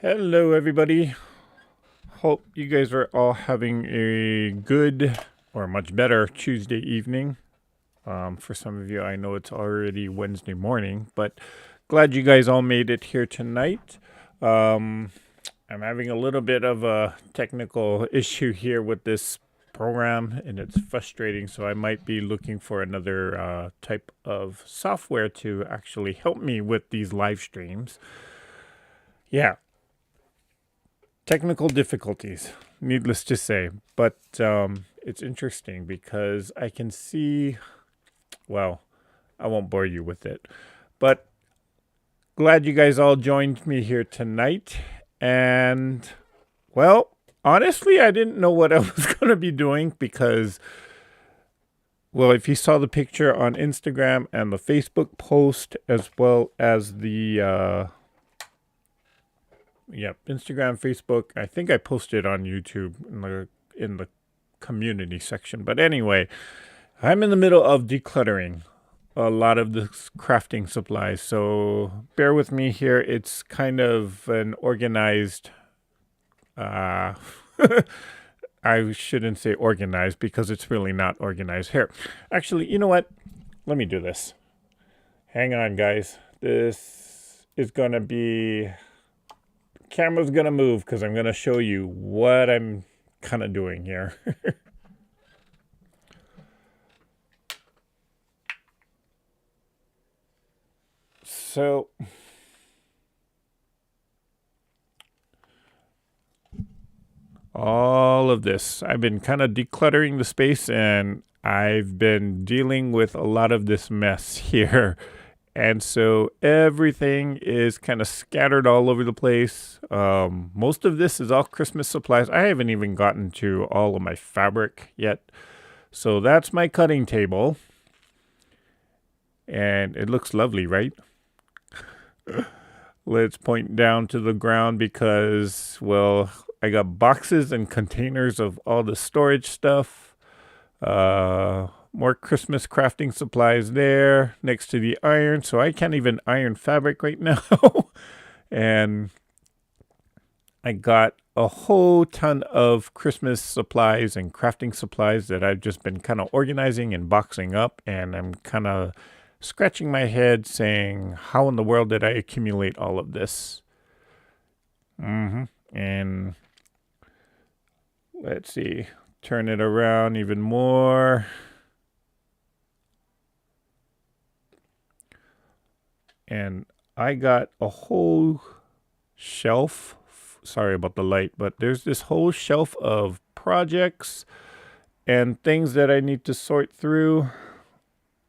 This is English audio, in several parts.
Hello, everybody. Hope you guys are all having a good or much better Tuesday evening. For some of you, I know it's already Wednesday morning, but glad you guys all made it here tonight. Um, I'm having a little bit of a technical issue here with this program, and it's frustrating. So I might be looking for another type of software to actually help me with these live streams. Yeah, technical difficulties, needless to say. But it's interesting because I can see, well, I won't bore you with it. But glad you guys all joined me here tonight. And, well, honestly, I didn't know what I was going to be doing because, well, if you saw the picture on Instagram and the Facebook post, as well as the Instagram, Facebook. I think I posted on YouTube in the community section. But anyway, I'm in the middle of decluttering a lot of the crafting supplies. So bear with me here. It's kind of an organized I shouldn't say organized because it's really not organized. Here. Actually, you know what? Let me do this. Hang on, guys. This is going to be camera's gonna move because I'm gonna show you what I'm kind of doing here. So all of this, I've been kind of decluttering the space, and I've been dealing with a lot of this mess here. And so everything is kind of scattered all over the place. Most of this is all Christmas supplies. I haven't even gotten to all of my fabric yet. So that's my cutting table. And it looks lovely, right? Let's point down to the ground because, well, I got boxes and containers of all the storage stuff. More Christmas crafting supplies there next to the iron. So I can't even iron fabric right now. And I got a whole ton of Christmas supplies and crafting supplies that I've just been kind of organizing and boxing up. And I'm kind of scratching my head saying, how in the world did I accumulate all of this? And let's see, turn it around even more. And I got a whole shelf. Sorry about the light, but there's this whole shelf of projects and things that I need to sort through.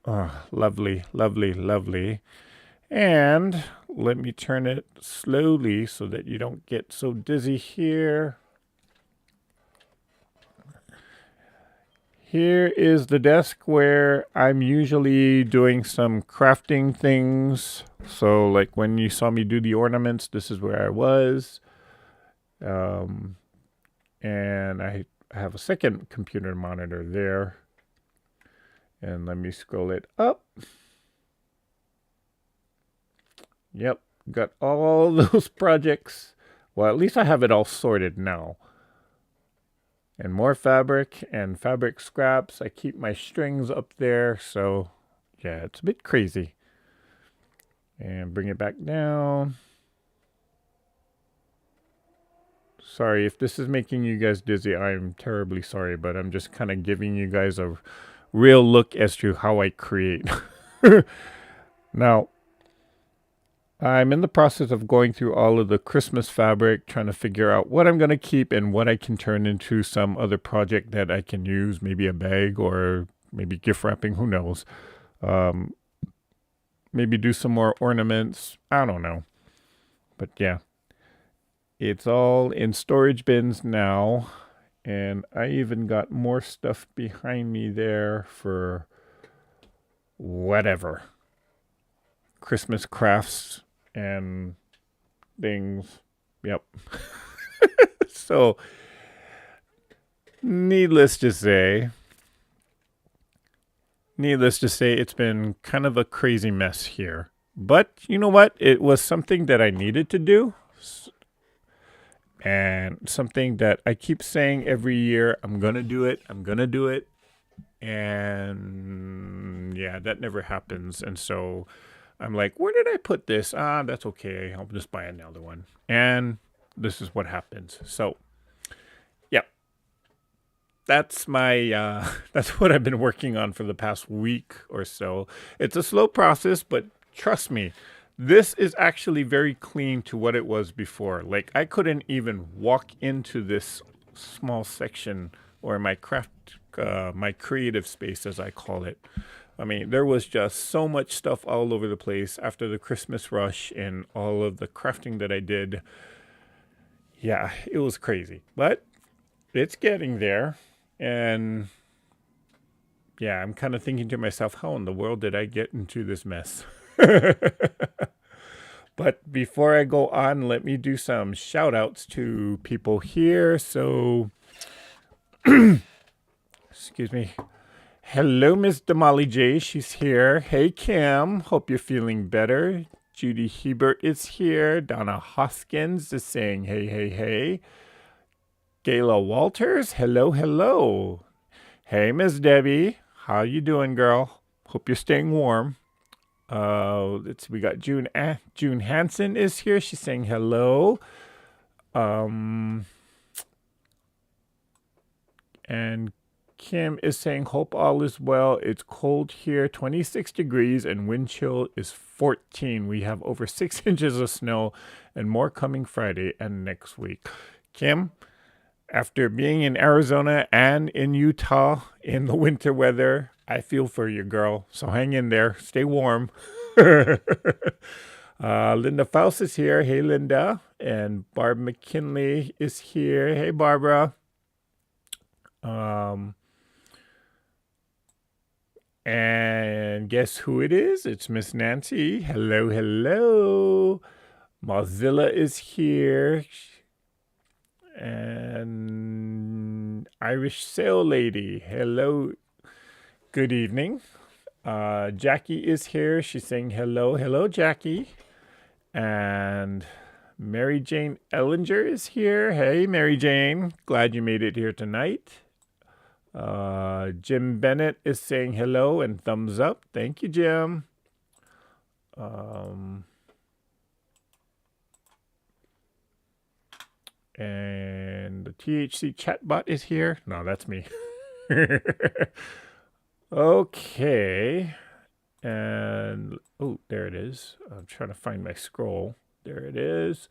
Oh, lovely, lovely, lovely. And let me turn it slowly so that you don't get so dizzy here. Here is the desk where I'm usually doing some crafting things. So like when you saw me do the ornaments, this is where I was. And I have a second computer monitor there. And let me scroll it up. Yep, got all those projects. Well, at least I have it all sorted now. And more fabric and fabric scraps. I keep my strings up there, so yeah, it's a bit crazy. And bring it back down. Sorry if this is making you guys dizzy. I'm terribly sorry, but I'm just kind of giving you guys a real look as to how I create. Now, I'm in the process of going through all of the Christmas fabric, trying to figure out what I'm going to keep and what I can turn into some other project that I can use, maybe a bag or maybe gift wrapping, who knows. Maybe do some more ornaments, I don't know. But yeah, it's all in storage bins now, and I even got more stuff behind me there for whatever. Christmas crafts and things. Yep. So, needless to say, it's been kind of a crazy mess here. But you know what? It was something that I needed to do. And something that I keep saying every year, I'm going to do it. I'm going to do it. And yeah, that never happens. And so I'm like, where did I put this? That's okay. I'll just buy another one. And this is what happens. So yeah, that's my that's what I've been working on for the past week or so. It's a slow process, but trust me, this is actually very clean to what it was before. Like I couldn't even walk into this small section or my creative space as I call it. I mean, there was just so much stuff all over the place after the Christmas rush and all of the crafting that I did. Yeah, it was crazy, but it's getting there. And yeah, I'm kind of thinking to myself, how in the world did I get into this mess? But before I go on, let me do some shout outs to people here. So, excuse me. Hello, Miss Damali J. She's here. Hey, Kim. Hope you're feeling better. Judy Hebert is here. Donna Hoskins is saying, hey, hey, hey. Gayla Walters, hello, hello. Hey, Miss Debbie. How you doing, girl? Hope you're staying warm. Let's see, we got June. June Hansen is here. She's saying hello. And Kim is saying, hope all is well. It's cold here, 26 degrees, and wind chill is 14. We have over 6 inches of snow and more coming Friday and next week. Kim, after being in Arizona and in Utah in the winter weather, I feel for you, girl. So hang in there. Stay warm. Linda Faust is here. Hey, Linda. And Barb McKinley is here. Hey, Barbara. And guess who it is? It's Miss Nancy. Hello, hello. Mozilla is here. And Irish Sail Lady. Hello. Good evening. Jackie is here. She's saying hello. Hello, Jackie. And Mary Jane Ellinger is here. Hey, Mary Jane. Glad you made it here tonight. Jim Bennett is saying hello and thumbs up. Thank you, Jim. And the THC chatbot is here. No, that's me. Okay. And oh, there it is. I'm trying to find my scroll. There it is.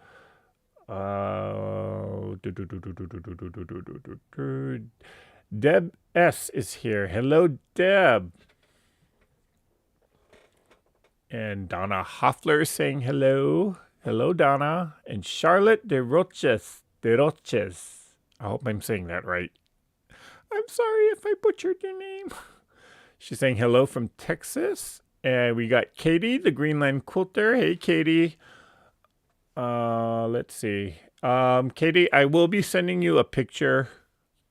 Deb S is here. Hello, Deb. And Donna Hoffler is saying hello. Hello, Donna. And Charlotte de Roches. I hope I'm saying that right. I'm sorry if I butchered your name. She's saying hello from Texas. And we got Katie, the Greenland Quilter. Hey, Katie. Let's see. Katie, I will be sending you a picture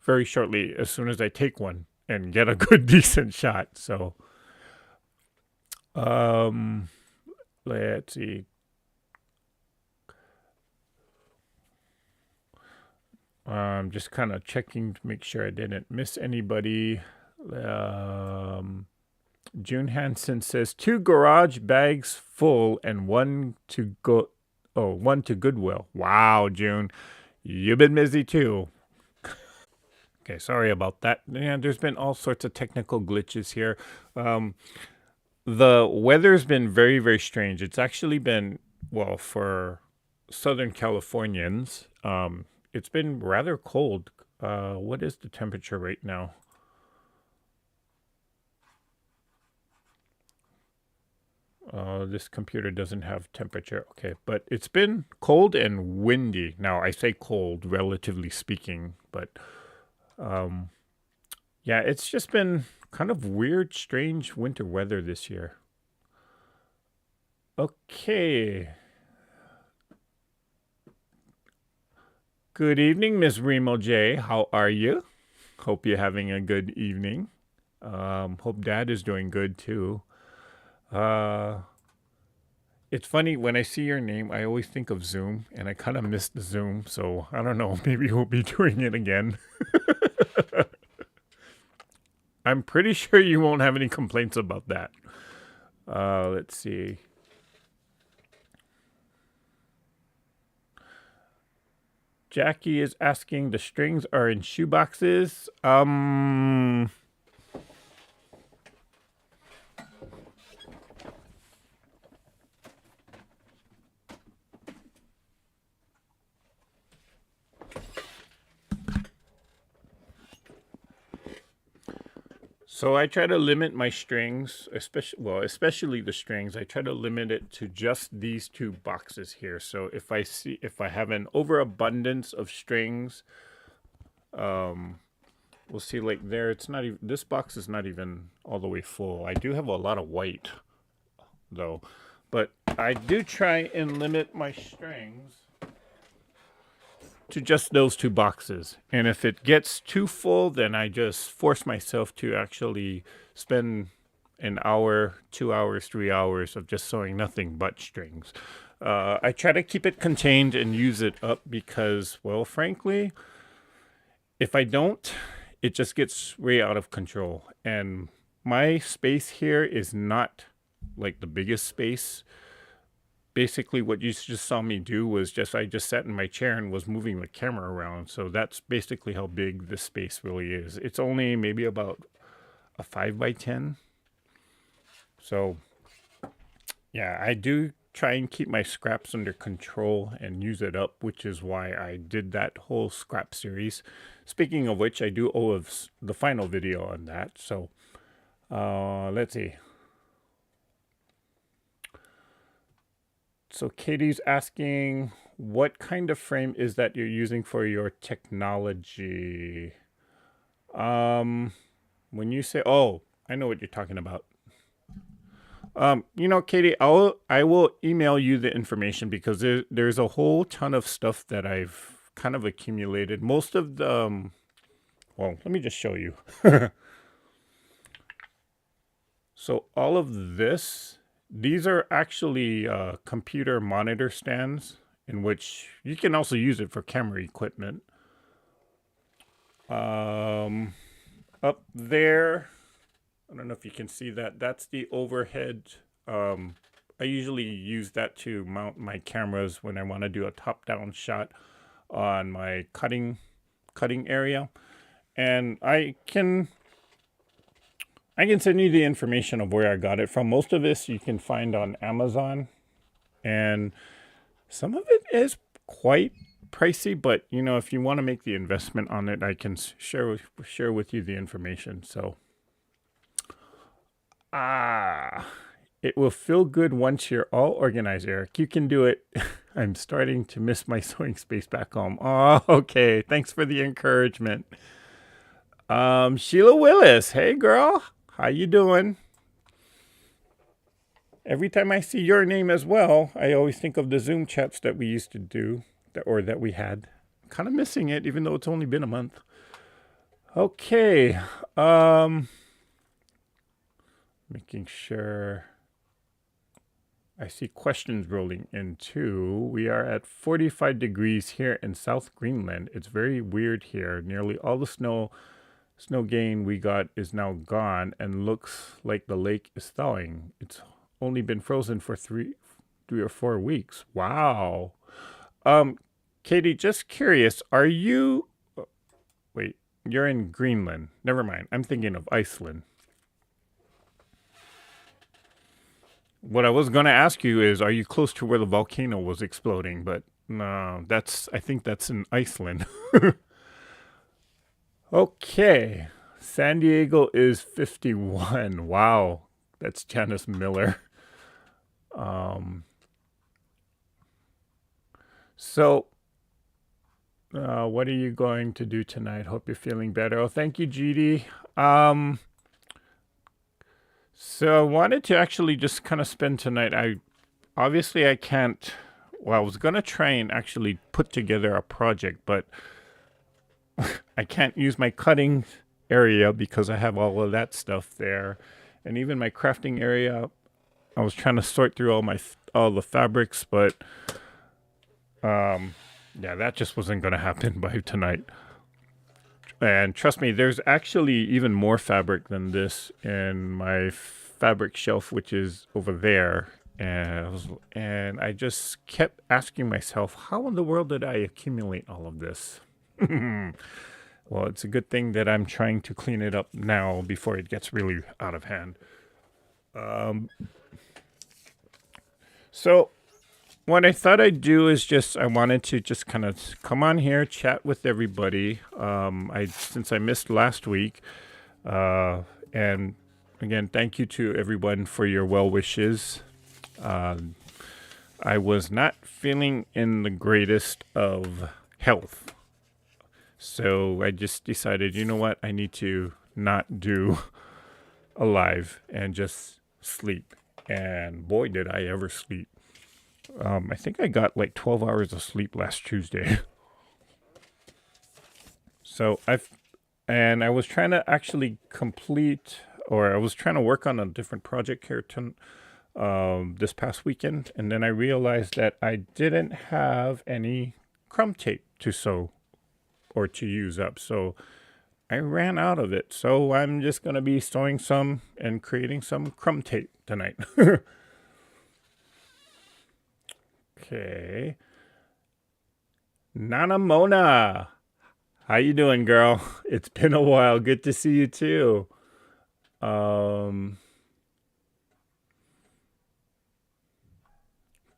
very shortly as soon as I take one and get a good, decent shot. So, let's see. I'm just kind of checking to make sure I didn't miss anybody. June Hansen says 2 garage bags full and one to Goodwill. Wow, June, you've been busy too. Okay, sorry about that. Yeah, there's been all sorts of technical glitches here. The weather's been very, very strange. It's actually been, well, for Southern Californians, it's been rather cold. What is the temperature right now? This computer doesn't have temperature. Okay, but it's been cold and windy. Now, I say cold, relatively speaking, but yeah, it's just been kind of weird, strange winter weather this year. Okay. Good evening, Miss Remo J. How are you? Hope you're having a good evening. Hope Dad is doing good too. It's funny when I see your name, I always think of Zoom, and I kind of missed the Zoom. So I don't know. Maybe we'll be doing it again. I'm pretty sure you won't have any complaints about that. Let's see. Jackie is asking, the strings are in shoe boxes. So I try to limit my strings, especially the strings. I try to limit it to just these two boxes here. So if I have an overabundance of strings, we'll see like there. It's not even, this box is not even all the way full. I do have a lot of white though, but I do try and limit my strings to just those two boxes. And if it gets too full, then I just force myself to actually spend an hour, 2 hours, 3 hours of just sewing nothing but strings. I try to keep it contained and use it up because, well, frankly, if I don't, it just gets way out of control. And my space here is not like the biggest space. Basically what you just saw me do was I just sat in my chair and was moving the camera around. So that's basically how big this space really is. It's only maybe about a 5x10. So yeah, I do try and keep my scraps under control and use it up, which is why I did that whole scrap series. Speaking of which, I do owe the final video on that. So let's see. So Katie's asking, what kind of frame is that you're using for your technology? When you say, oh, I know what you're talking about. Katie, I will email you the information because there's a whole ton of stuff that I've kind of accumulated. Most of the, well, let me just show you. So all of this, these are actually computer monitor stands in which you can also use it for camera equipment. Up there, I don't know if you can see that. That's the overhead. I usually use that to mount my cameras when I want to do a top-down shot on my cutting area. And I can send you the information of where I got it from. Most of this you can find on Amazon, and some of it is quite pricey, but if you want to make the investment on it, I can share with you the information. So it will feel good once you're all organized, Eric. You can do it. I'm starting to miss my sewing space back home. Oh, okay. Thanks for the encouragement. Sheila Willis. Hey, girl. How you doing? Every time I see your name as well, I always think of the Zoom chats that we used to do, or that we had. Kind of missing it, even though it's only been a month. Okay. Making sure I see questions rolling in too. We are at 45 degrees here in South Greenland. It's very weird here. Nearly all the snow gain we got is now gone and looks like the lake is thawing. It's only been frozen for three or 4 weeks. Wow. Katie, just curious, are you, wait, you're in Greenland. Never mind. I'm thinking of Iceland. What I was going to ask you is, are you close to where the volcano was exploding? But no, I think that's in Iceland. Okay. San Diego is 51. Wow. That's Janice Miller. So, what are you going to do tonight? Hope you're feeling better. Oh, thank you, GD. So I wanted to actually just kind of spend tonight. I can't. Well, I was gonna try and actually put together a project, but I can't use my cutting area because I have all of that stuff there, and even my crafting area. I was trying to sort through all all the fabrics, but yeah, that just wasn't going to happen by tonight. And trust me, there's actually even more fabric than this in my fabric shelf, which is over there. And I just kept asking myself, how in the world did I accumulate all of this? Well, it's a good thing that I'm trying to clean it up now before it gets really out of hand. So what I thought I'd do is I wanted to just kind of come on here, chat with everybody. Since I missed last week, and again, thank you to everyone for your well wishes. I was not feeling in the greatest of health. So I just decided, you know what? I need to not do a live and just sleep. And boy, did I ever sleep. I think I got like 12 hours of sleep last Tuesday. So I was trying to actually I was trying to work on a different project here this past weekend. And then I realized that I didn't have any crumb tape to sew or to use up. So I ran out of it. So I'm just going to be sewing some and creating some crumb tape tonight. Okay. Nana Mona. How you doing, girl? It's been a while. Good to see you too.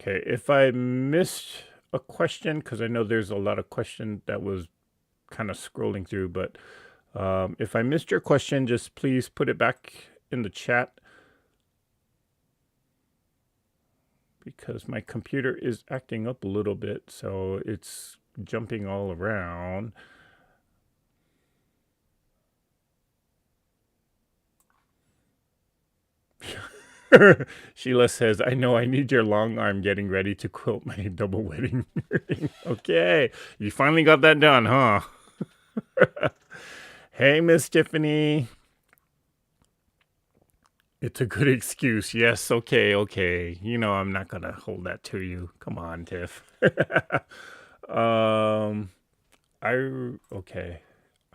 Okay, if I missed a question, because I know there's a lot of question that was kind of scrolling through, but if I missed your question, just please put it back in the chat, because my computer is acting up a little bit, so it's jumping all around. Sheila says, I know I need your long arm getting ready to quilt my double wedding ring. Okay, you finally got that done, huh? Hey, Miss Tiffany. It's a good excuse. Yes, okay. You know I'm not going to hold that to you. Come on, Tiff. Okay.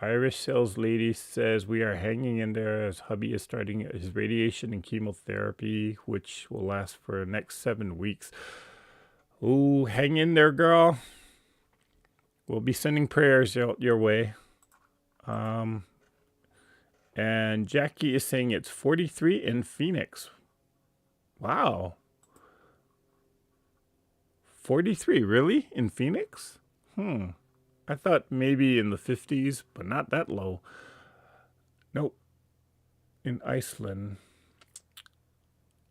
Irish sales lady says we are hanging in there as hubby is starting his radiation and chemotherapy, which will last for the next 7 weeks. Ooh, hang in there, girl. We'll be sending prayers your way. And Jackie is saying it's 43 in Phoenix. Wow. 43, really? In Phoenix? I thought maybe in the 50s, but not that low. Nope. In Iceland.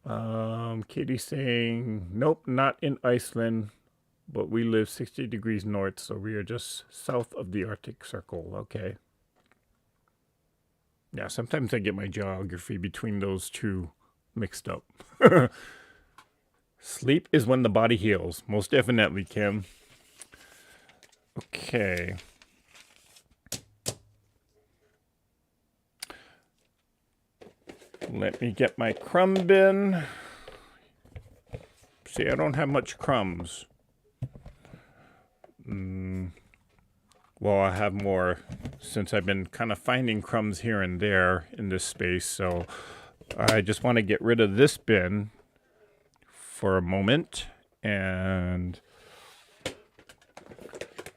Katie's saying, nope, not in Iceland, but we live 60 degrees north, so we are just south of the Arctic Circle. Okay. Yeah, sometimes I get my geography between those two mixed up. Sleep is when the body heals. Most definitely, Kim. Okay. Let me get my crumb bin. See, I don't have much crumbs. Well, I have more since I've been kind of finding crumbs here and there in this space. So I just want to get rid of this bin for a moment. And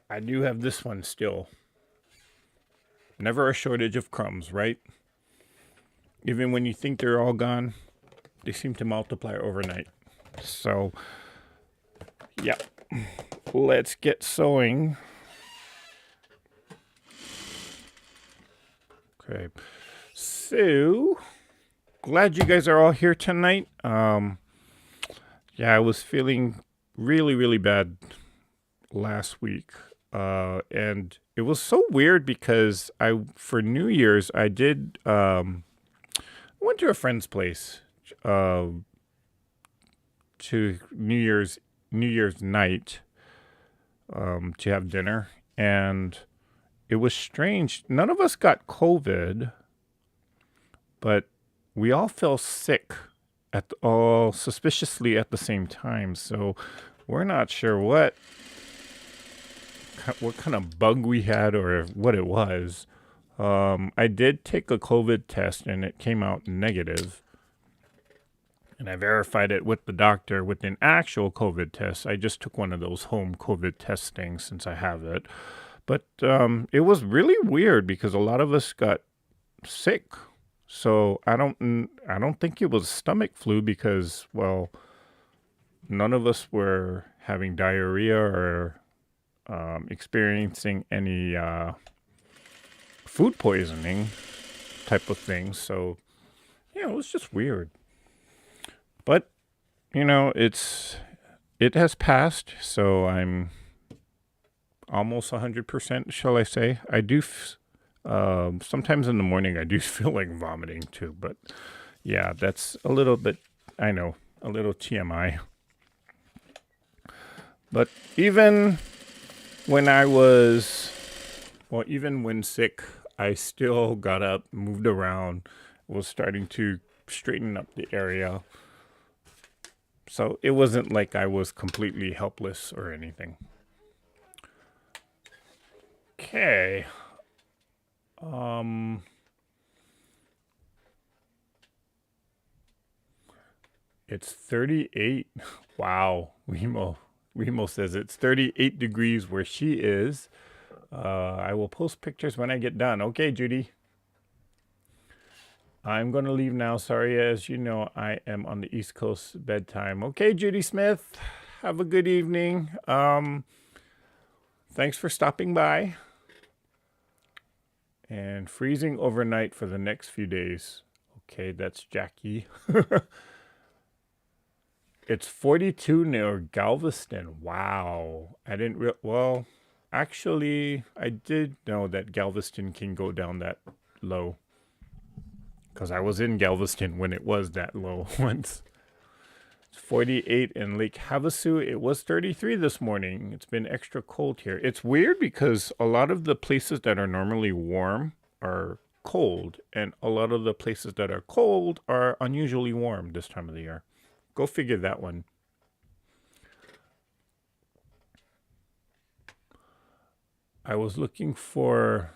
I do have this one still. Never a shortage of crumbs, right? Even when you think they're all gone, they seem to multiply overnight. So, yeah. Let's get sewing. Okay. So, glad you guys are all here tonight. Yeah, I was feeling really, really bad last week. And it was so weird because for New Year's, I did, went to a friend's place, to New Year's night, to have dinner. And it was strange. None of us got COVID, but we all felt sick all suspiciously at the same time. So we're not sure what kind of bug we had or what it was. I did take a COVID test and it came out negative. And I verified it with the doctor with an actual COVID test. I just took one of those home COVID test things since I have it. But it was really weird because a lot of us got sick. So I don't think it was stomach flu because, well, none of us were having diarrhea or experiencing any food poisoning type of thing. So yeah, it was just weird. But it has passed, so I'm almost 100%, shall I say. I do sometimes in the morning I do feel like vomiting too, but yeah, that's a little bit, I know, a little TMI. But even when even when sick, I still got up, moved around, was starting to straighten up the area. So it wasn't like I was completely helpless or anything. Okay. It's 38. Wow. Wemo says it's 38 degrees where she is. I will post pictures when I get done. Okay, Judy. I'm going to leave now. Sorry, as you know, I am on the East Coast bedtime. Okay, Judy Smith. Have a good evening. Thanks for stopping by. And freezing overnight for the next few days. Okay, that's Jackie. It's 42 near Galveston. Wow. Well, actually, I did know that Galveston can go down that low. Because I was in Galveston when it was that low once. It's 48 in Lake Havasu. It was 33 this morning. It's been extra cold here. It's weird because a lot of the places that are normally warm are cold. And a lot of the places that are cold are unusually warm this time of the year. Go figure that one. I was looking for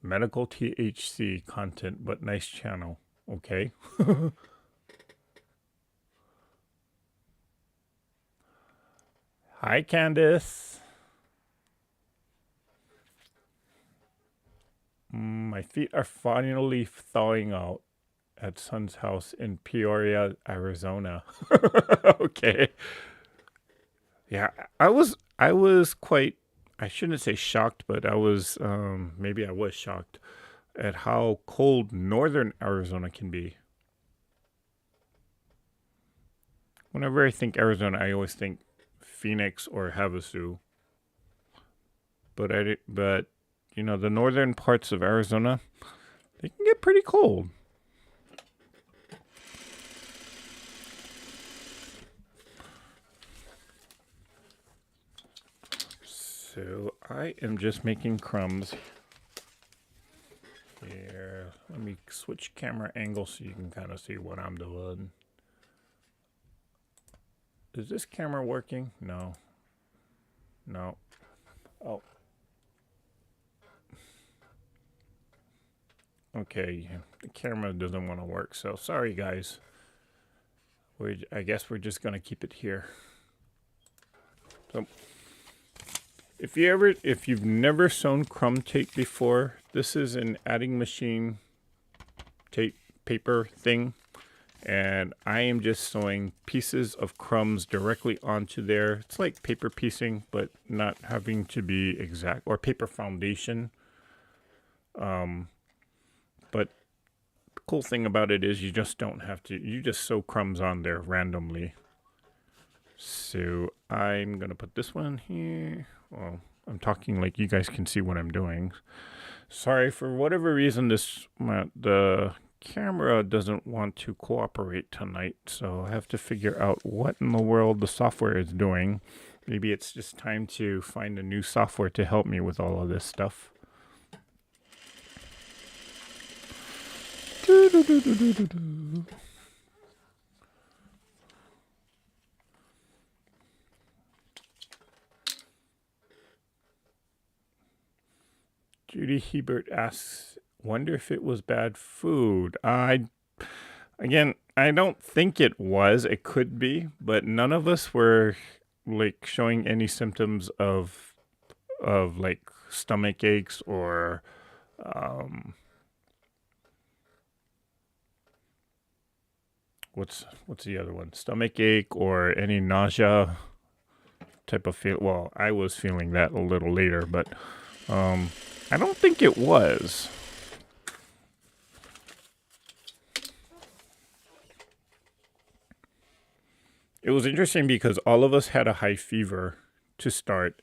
medical THC content, but nice channel. Okay. Hi, Candice. My feet are finally thawing out at Son's house in Peoria, Arizona. Okay. Yeah, I was quite, I shouldn't say shocked, but maybe I was shocked at how cold northern Arizona can be. Whenever I think Arizona, I always think Phoenix or Havasu. But the northern parts of Arizona, they can get pretty cold. So I am just making crumbs here. Let me switch camera angle so you can kind of see what I'm doing. Is this camera working? No. No. Oh. Okay, the camera doesn't want to work, so sorry guys. I guess we're just gonna keep it here. So if you've never sewn crumb tape before, this is an adding machine tape paper thing. And I am just sewing pieces of crumbs directly onto there. It's like paper piecing, but not having to be exact, or paper foundation. But the cool thing about it is you just don't have to, you just sew crumbs on there randomly. So I'm going to put this one here. Well, I'm talking like you guys can see what I'm doing. Sorry, for whatever reason, the camera doesn't want to cooperate tonight, so I have to figure out what in the world the software is doing. Maybe it's just time to find a new software to help me with all of this stuff. Judy Hebert asks, wonder if it was bad food. I don't think it was. It could be, but none of us were like showing any symptoms of like stomach aches or what's the other one? Stomach ache or any nausea type of feel. Well, I was feeling that a little later, but I don't think it was. It was interesting because all of us had a high fever to start,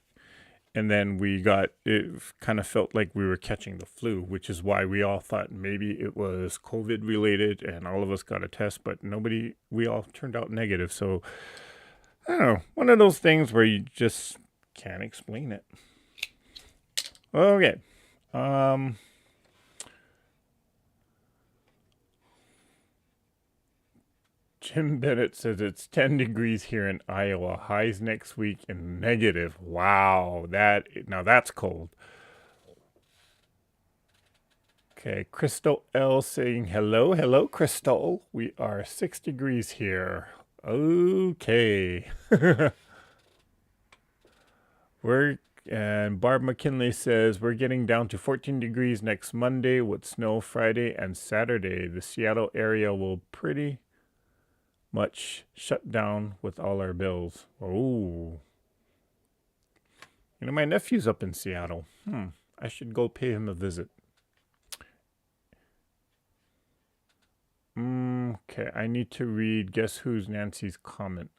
and then it kind of felt like we were catching the flu, which is why we all thought maybe it was COVID related, and all of us got a test, but we all turned out negative. So I don't know, one of those things where you just can't explain it. Okay. Jim Bennett says it's 10 degrees here in Iowa. Highs next week and negative. Wow, now that's cold. Okay, Crystal L saying hello, Crystal. We are 6 degrees here. Okay. And Barb McKinley says we're getting down to 14 degrees next Monday with snow Friday and Saturday. The Seattle area will pretty much shut down with all our bills. Oh. My nephew's up in Seattle. I should go pay him a visit. Okay, I need to read Guess Who's Nancy's comment.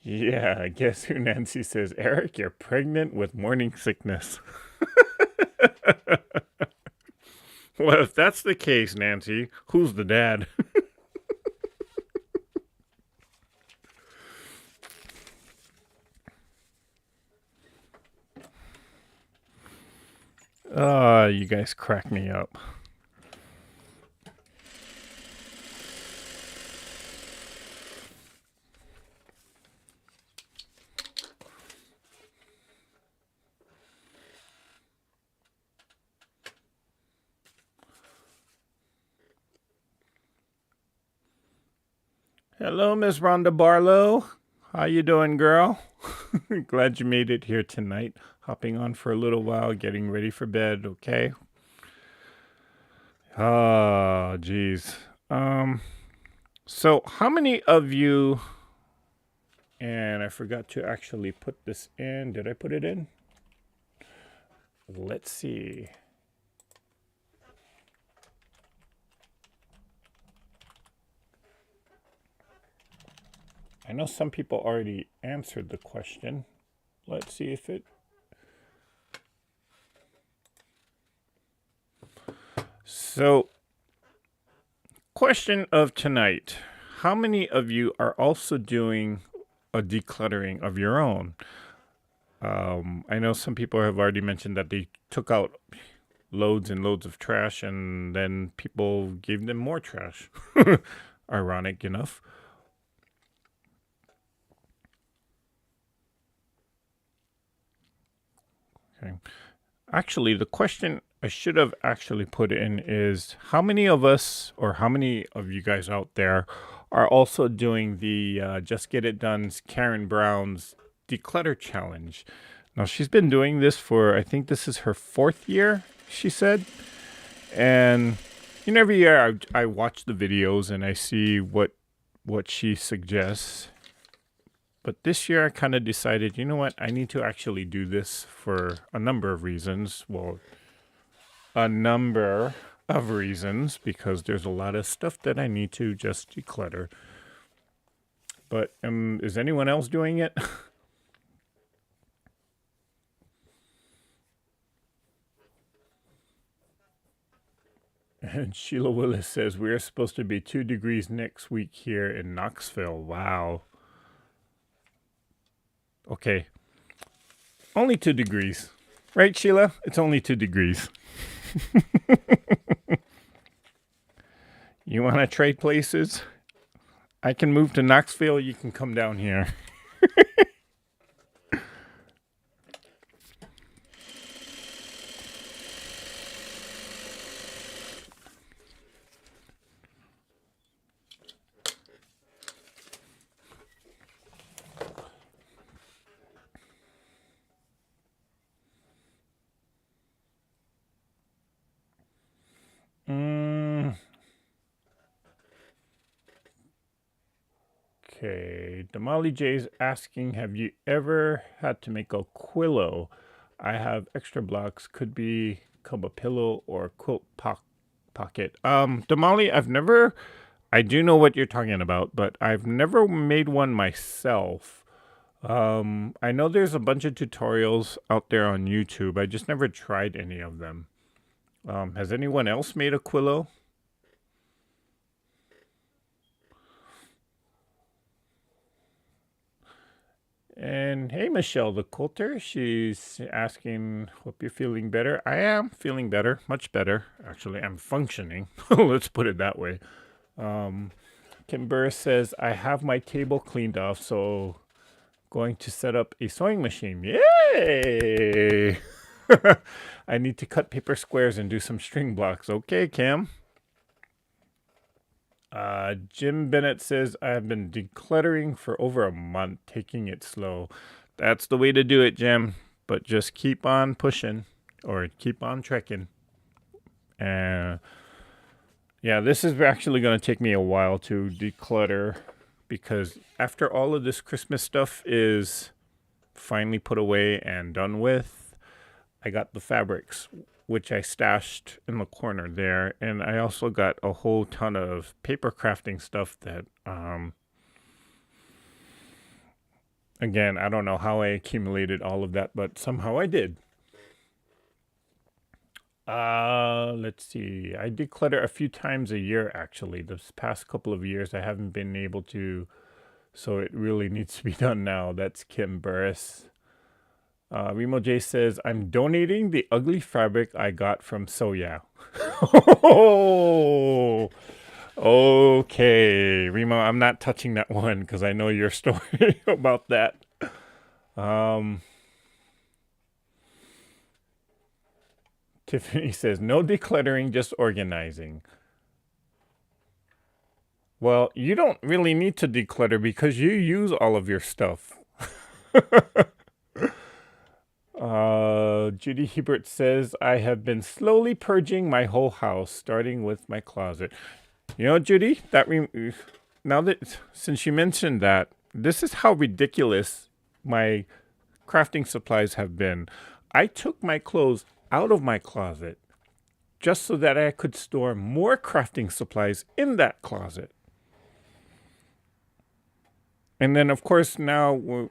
Yeah, guess who Nancy says? Eric, you're pregnant with morning sickness. Well, if that's the case, Nancy, who's the dad? You guys crack me up. Hello, Miss Rhonda Barlow. How you doing, girl? Glad you made it here tonight. Hopping on for a little while, getting ready for bed, okay? Oh, geez. So how many of you, and I forgot to actually put this in. Did I put it in? Let's see. I know some people already answered the question. Let's see if it... So, question of tonight. How many of you are also doing a decluttering of your own? I know some people have already mentioned that they took out loads and loads of trash and then people gave them more trash. Ironic enough. Okay. Actually, the question I should have actually put in is how many of us or how many of you guys out there are also doing the Just Get It Done's Karen Brown's Declutter Challenge? Now, she's been doing this for, I think this is her 4th year, she said. And every year I watch the videos and I see what she suggests. But this year I kind of decided, you know what, I need to actually do this for a number of reasons. Well, a number of reasons, because there's a lot of stuff that I need to just declutter. But is anyone else doing it? And Sheila Willis says, we're supposed to be 2 degrees next week here in Knoxville. Wow. Okay. Only 2 degrees. Right, Sheila? It's only 2 degrees. You want to trade places? I can move to Knoxville. You can come down here. Okay, Damali J's asking, have you ever had to make a quillo? I have extra blocks, could become a pillow or quilt pocket. Damali, I do know what you're talking about, but I've never made one myself. I know there's a bunch of tutorials out there on YouTube. I just never tried any of them. Has anyone else made a quillo? And hey, Michelle the quilter, she's asking, hope you're feeling better. I am feeling better, much better. Actually, I'm functioning. Let's put it that way. Kim Burr says, I have my table cleaned off, so going to set up a sewing machine. Yay! I need to cut paper squares and do some string blocks. Okay, Cam. Jim Bennett says, I have been decluttering for over a month, taking it slow. That's the way to do it, Jim. But just keep on pushing or keep on trekking. Yeah, this is actually going to take me a while to declutter because after all of this Christmas stuff is finally put away and done with, I got the fabrics, which I stashed in the corner there. And I also got a whole ton of paper crafting stuff that, again, I don't know how I accumulated all of that, but somehow I did. Let's see. I declutter a few times a year, actually. This past couple of years, I haven't been able to, so it really needs to be done now. That's Kim Burris. Remo J says, I'm donating the ugly fabric I got from Soya. Oh, okay. Remo, I'm not touching that one because I know your story about that. Tiffany says, no decluttering, just organizing. Well, you don't really need to declutter because you use all of your stuff. Judy Hebert says, I have been slowly purging my whole house, starting with my closet. You know, Judy, now that since you mentioned that, this is how ridiculous my crafting supplies have been. I took my clothes out of my closet just so that I could store more crafting supplies in that closet. And then, of course, now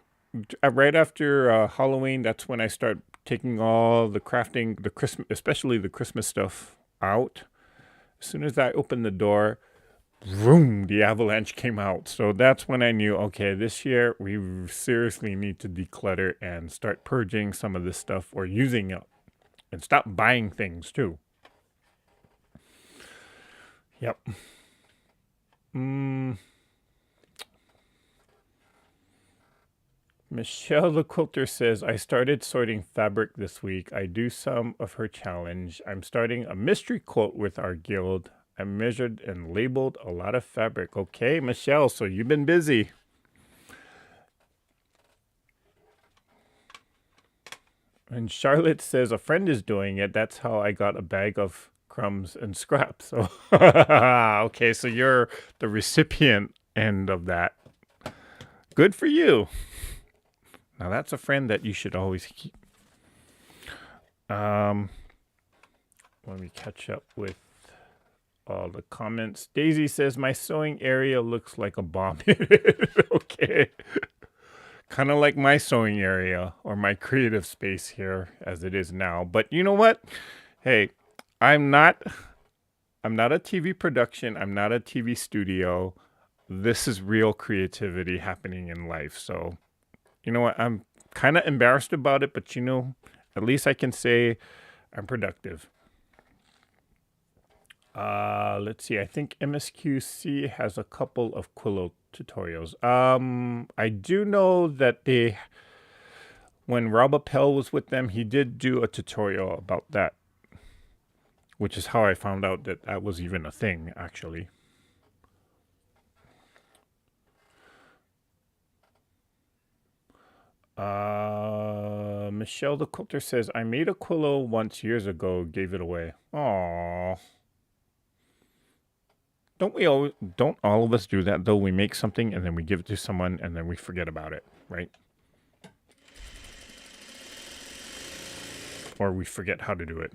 right after Halloween, that's when I start taking all the crafting, the Christmas, especially the Christmas stuff out. As soon as I opened the door, vroom, the avalanche came out. So that's when I knew, okay, this year we seriously need to declutter and start purging some of this stuff or using it and stop buying things too. Yep. Michelle the quilter says, I started sorting fabric this week. I do some of her challenge. I'm starting a mystery quilt with our guild. I measured and labeled a lot of fabric. Okay, Michelle, so you've been busy. And Charlotte says, a friend is doing it. That's how I got a bag of crumbs and scraps. So, okay, so you're the recipient end of that. Good for you. Now that's a friend that you should always keep. Let me catch up with all the comments. Daisy says, my sewing area looks like a bomb. Okay. Kind of like my sewing area or my creative space here as it is now. But you know what? Hey, I'm not a TV production. I'm not a TV studio. This is real creativity happening in life. So, you know what? I'm kind of embarrassed about it, but you know, at least I can say I'm productive. Let's see. I think MSQC has a couple of Quillo tutorials. I do know that when Rob Appel was with them, he did do a tutorial about that, which is how I found out that that was even a thing, actually. Michelle the Quilter says, I made a Quillo once years ago, gave it away. Aww. Don't all of us do that though? We make something and then we give it to someone and then we forget about it, right? Or we forget how to do it.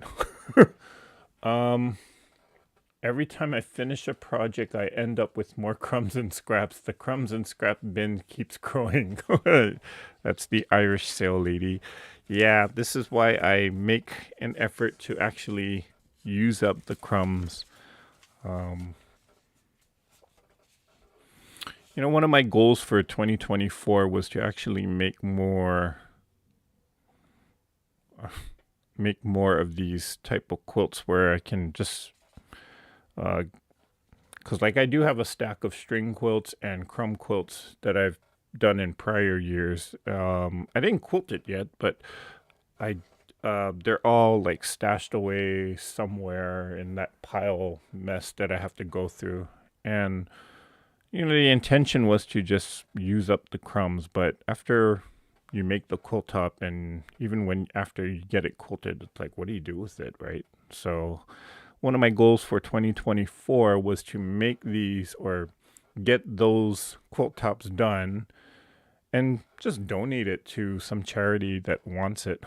Every time I finish a project, I end up with more crumbs and scraps. The crumbs and scrap bin keeps growing. That's the Irish sale lady. Yeah, this is why I make an effort to actually use up the crumbs. You know, one of my goals for 2024 was to actually make more of these type of quilts where I can just because like I do have a stack of string quilts and crumb quilts that I've done in prior years. I didn't quilt it yet, but they're all like stashed away somewhere in that pile mess that I have to go through. And you know, the intention was to just use up the crumbs, but after you make the quilt top, and even after you get it quilted, it's like, what do you do with it, right? So one of my goals for 2024 was to make these or get those quilt tops done and just donate it to some charity that wants it,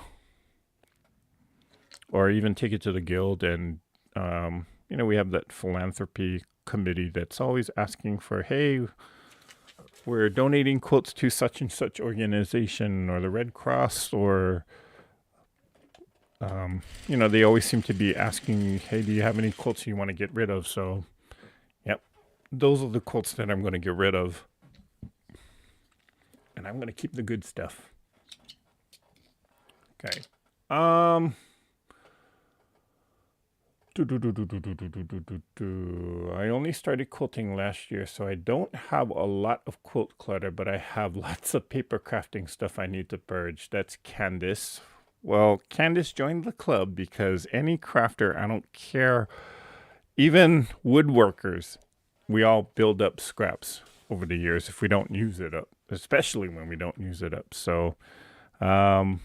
or even take it to the guild. And you know, we have that philanthropy committee that's always asking for, hey, we're donating quilts to such and such organization or the Red Cross, or you know, they always seem to be asking, hey, do you have any quilts you want to get rid of? So yep, those are the quilts that I'm going to get rid of, and I'm going to keep the good stuff. Okay. I only started quilting last year, so I don't have a lot of quilt clutter, but I have lots of paper crafting stuff I need to purge. That's Candice. Well, Candice joined the club because any crafter, I don't care, even woodworkers, we all build up scraps over the years if we don't use it up, especially when we don't use it up. So, so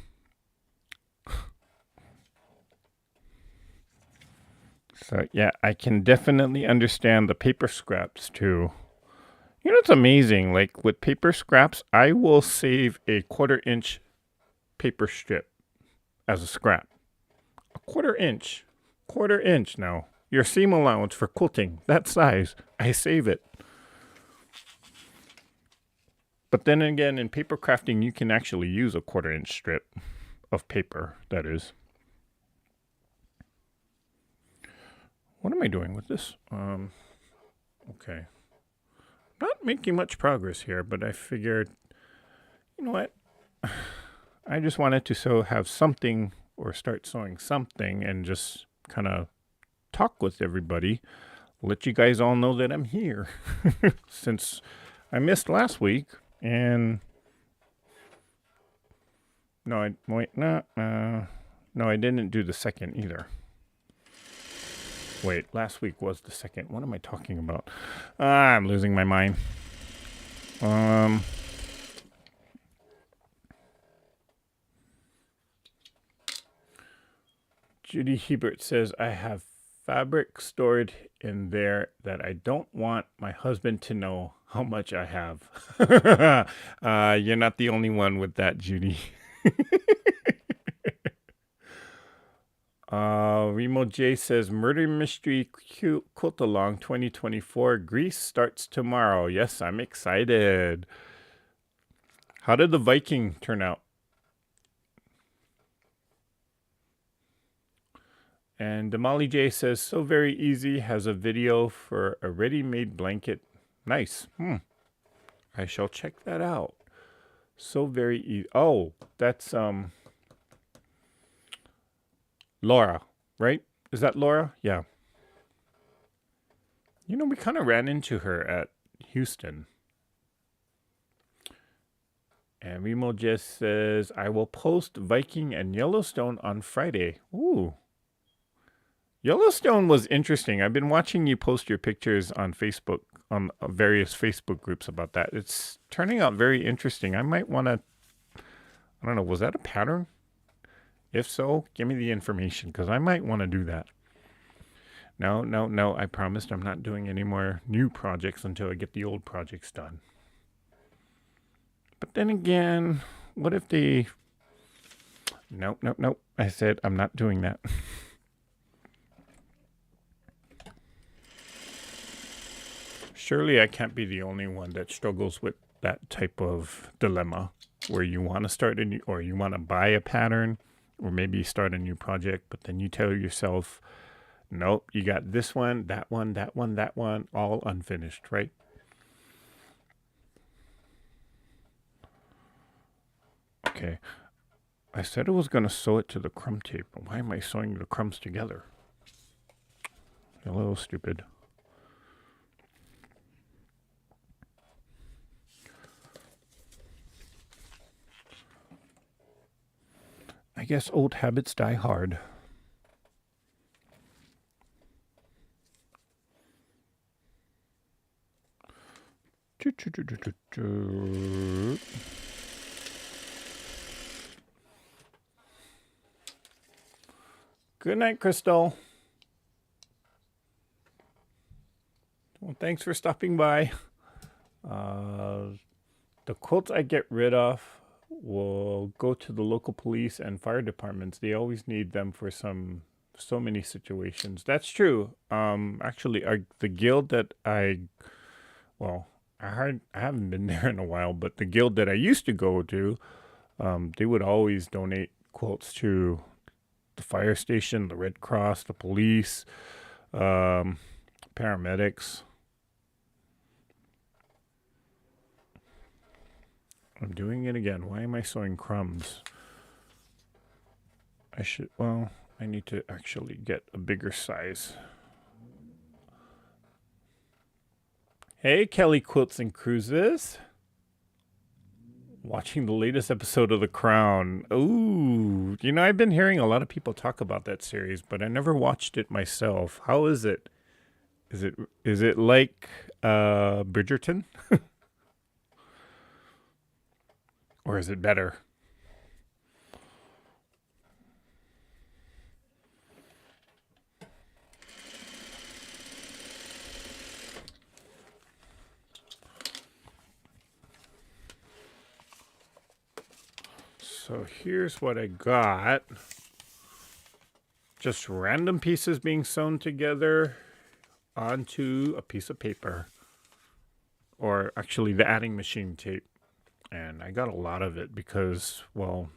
yeah, I can definitely understand the paper scraps too. You know, it's amazing. Like with paper scraps, I will save a 1/4 inch paper strip as a scrap. A 1/4 inch. 1/4 inch now. Your seam allowance for quilting, that size, I save it. But then again, in paper crafting, you can actually use a 1/4 inch strip of paper, that is. What am I doing with this? Okay. Not making much progress here, but I figured, you know what? I just wanted to have something or start sewing something and just kind of talk with everybody. Let you guys all know that I'm here since I missed last week. And no, I didn't do the second either. Wait, last week was the second. What am I talking about? I'm losing my mind. Judy Hebert says, I have fabric stored in there that I don't want my husband to know how much I have. You're not the only one with that, Judy. Remo J says, Murder Mystery Quilt Along 2024. Greece starts tomorrow. Yes, I'm excited. How did the Viking turn out? And Damali J says, so very easy. Has a video for a ready-made blanket. Nice. I shall check that out. So very easy. Oh, that's Laura, right? Is that Laura? Yeah. You know, we kind of ran into her at Houston. And Remo just says, I will post Viking and Yellowstone on Friday. Ooh. Yellowstone was interesting. I've been watching you post your pictures on Facebook, on various Facebook groups about that. It's turning out very interesting. I might want to, I don't know, was that a pattern? If so, give me the information because I might want to do that. No. I promised I'm not doing any more new projects until I get the old projects done. But then again, what if they... No. I said I'm not doing that. Surely I can't be the only one that struggles with that type of dilemma where you want to start a new, or you want to buy a pattern, or maybe start a new project, but then you tell yourself, nope, you got this one, that one, all unfinished, right? Okay. I said I was going to sew it to the crumb tape, but why am I sewing the crumbs together? A little stupid. I guess old habits die hard. Good night, Crystal. Well, thanks for stopping by. The quilts I get rid of will go to the local police and fire departments. They always need them for so many situations. That's true. Actually, the guild that I haven't been there in a while, but the guild that I used to go to, they would always donate quilts to the fire station, the Red Cross, the police, paramedics. I'm doing it again. Why am I sewing crumbs? I need to actually get a bigger size. Hey, Kelly Quilts and Cruises. Watching the latest episode of The Crown. Ooh, you know, I've been hearing a lot of people talk about that series, but I never watched it myself. How is it? Is it like Bridgerton? Or is it better? So here's what I got. Just random pieces being sewn together onto a piece of paper. Or actually the adding machine tape. And I got a lot of it because, well,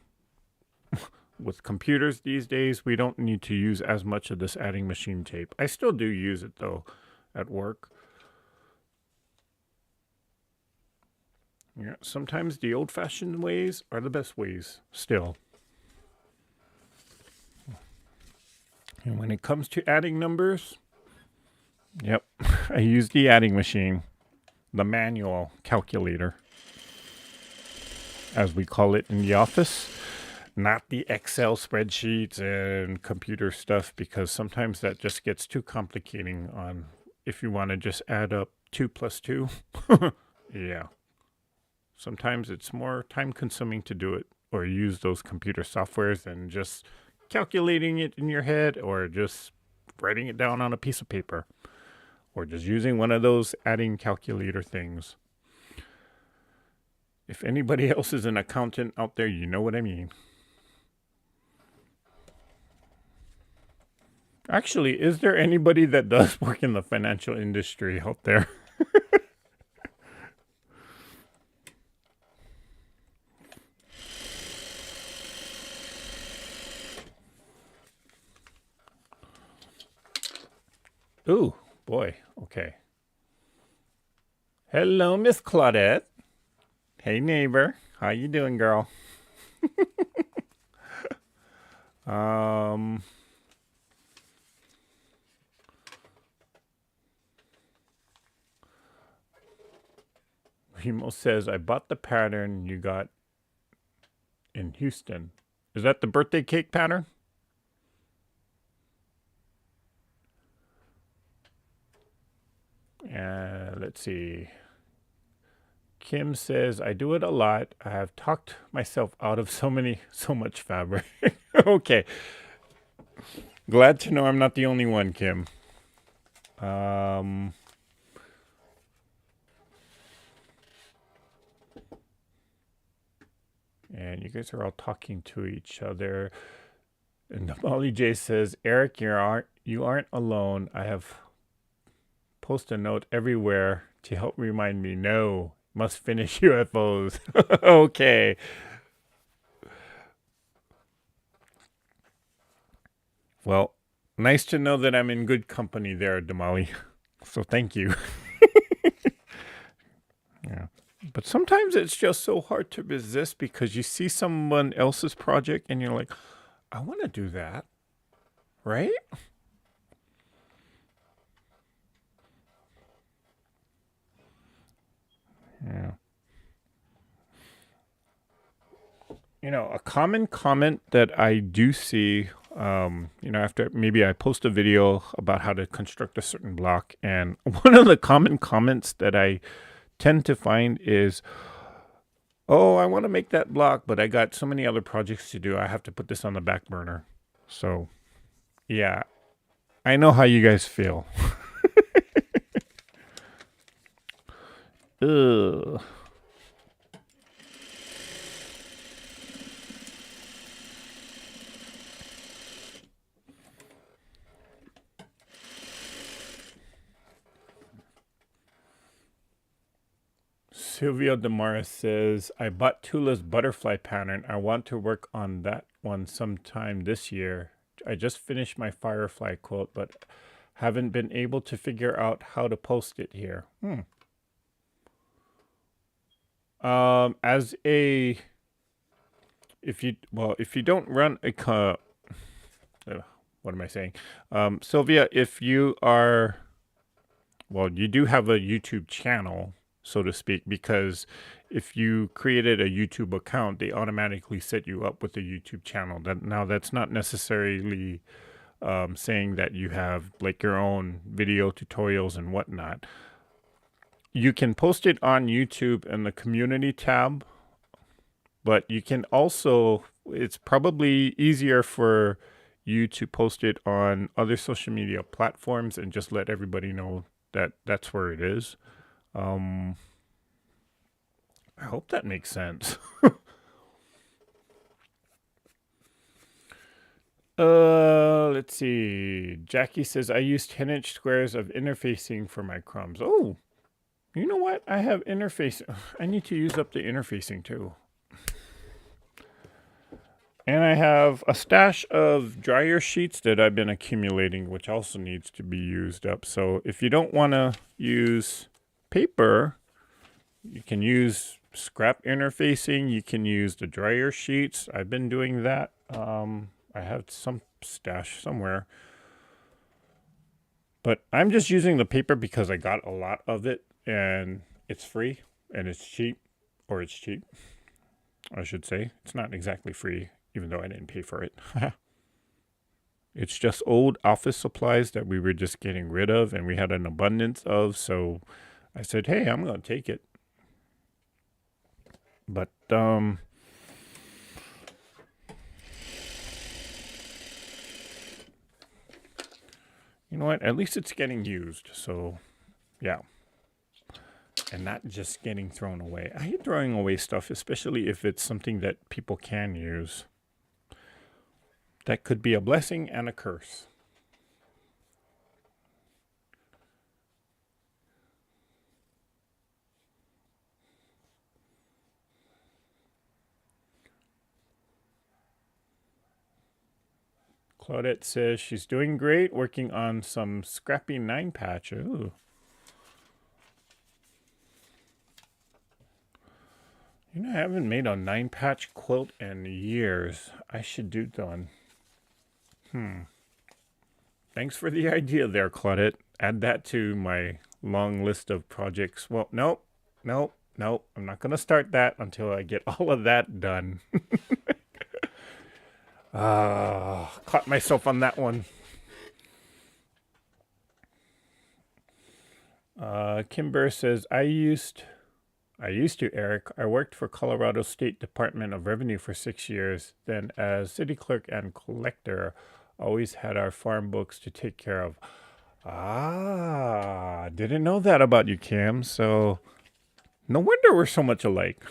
with computers these days, we don't need to use as much of this adding machine tape. I still do use it though at work. Yeah, sometimes the old-fashioned ways are the best ways still. And when it comes to adding numbers, yep, I use the adding machine, the manual calculator, as we call it in the office, not the Excel spreadsheets and computer stuff, because sometimes that just gets too complicating on if you want to just add up 2 plus 2. Yeah. Sometimes it's more time consuming to do it or use those computer softwares than just calculating it in your head or just writing it down on a piece of paper or just using one of those adding calculator things. If anybody else is an accountant out there, you know what I mean. Actually, is there anybody that does work in the financial industry out there? Ooh, boy. Okay. Hello, Miss Claudette. Hey, neighbor. How you doing, girl? Remo says, I bought the pattern you got in Houston. Is that the birthday cake pattern? Let's see. Kim says, I do it a lot. I have talked myself out of so much fabric. Okay. Glad to know I'm not the only one, Kim. And you guys are all talking to each other. And Molly J says, Eric, you aren't alone. I have posted a note everywhere to help remind me, no, must finish UFOs. Okay. Well, nice to know that I'm in good company there, Damali. So thank you. Yeah. But sometimes it's just so hard to resist because you see someone else's project and you're like, I want to do that. Right? Yeah. You know, a common comment that I do see, after maybe I post a video about how to construct a certain block, and one of the common comments that I tend to find is, oh, I want to make that block, but I got so many other projects to do. I have to put this on the back burner. So, yeah, I know how you guys feel. Ugh. Sylvia Demara says, I bought Tula's butterfly pattern. I want to work on that one sometime this year. I just finished my firefly quilt, but haven't been able to figure out how to post it here. If you don't run a what am I saying? Sylvia, if you are, you do have a YouTube channel, so to speak, because if you created a YouTube account, they automatically set you up with a YouTube channel. That's not necessarily saying that you have like your own video tutorials and whatnot. You can post it on YouTube in the community tab, but you can also, it's probably easier for you to post it on other social media platforms and just let everybody know that that's where it is. I hope that makes sense. Let's see. Jackie says, I use 10-inch squares of interfacing for my crumbs. Oh, you know what? I have interface. I need to use up the interfacing too. And I have a stash of dryer sheets that I've been accumulating, which also needs to be used up. So if you don't want to use paper, you can use scrap interfacing. You can use the dryer sheets. I've been doing that. I have some stash somewhere. But I'm just using the paper because I got a lot of it and it's free and it's cheap. Or it's cheap, I should say. It's not exactly free, even though I didn't pay for it. It's just old office supplies that we were just getting rid of and we had an abundance of. So I said, hey, I'm going to take it. But, you know what? At least it's getting used. So, yeah. And not just getting thrown away. I hate throwing away stuff, especially if it's something that people can use. That could be a blessing and a curse. Claudette says she's doing great, working on some scrappy 9-patch. Ooh. You know, I haven't made a 9-patch quilt in years. I should do one. Thanks for the idea there, Claudette. Add that to my long list of projects. Well, nope. Nope, I'm not going to start that until I get all of that done. Caught myself on that one. Kimber says, I used to, Eric. I worked for Colorado State Department of Revenue for 6 years. Then, as city clerk and collector, always had our farm books to take care of. Didn't know that about you, Kim. So, no wonder we're so much alike.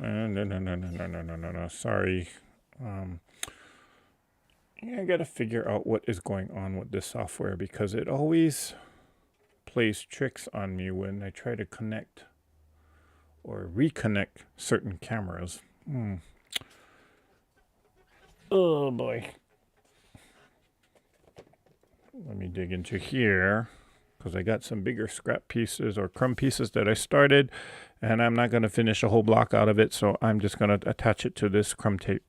No. Sorry. I gotta figure out what is going on with this software because it always plays tricks on me when I try to connect or reconnect certain cameras. Oh boy. Let me dig into here because I got some bigger scrap pieces or crumb pieces that I started, and I'm not going to finish a whole block out of it, so I'm just going to attach it to this crumb tape.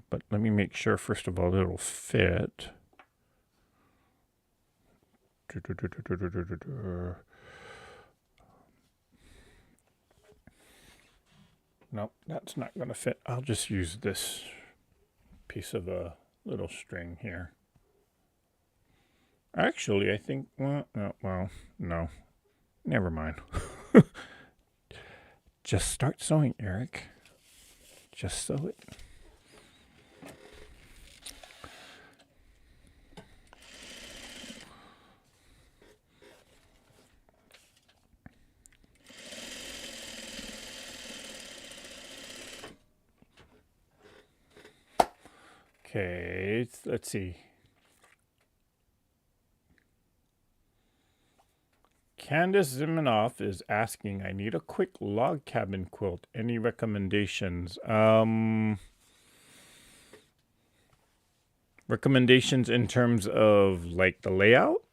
But let me make sure, first of all, it'll fit. Nope, that's not going to fit. I'll just use this piece of a little string here. Actually, I think, no. Never mind. Just start sewing, Eric. Just sew it. Okay, let's see. Candace Zimenoff is asking, I need a quick log cabin quilt. Any recommendations? Recommendations in terms of like the layout?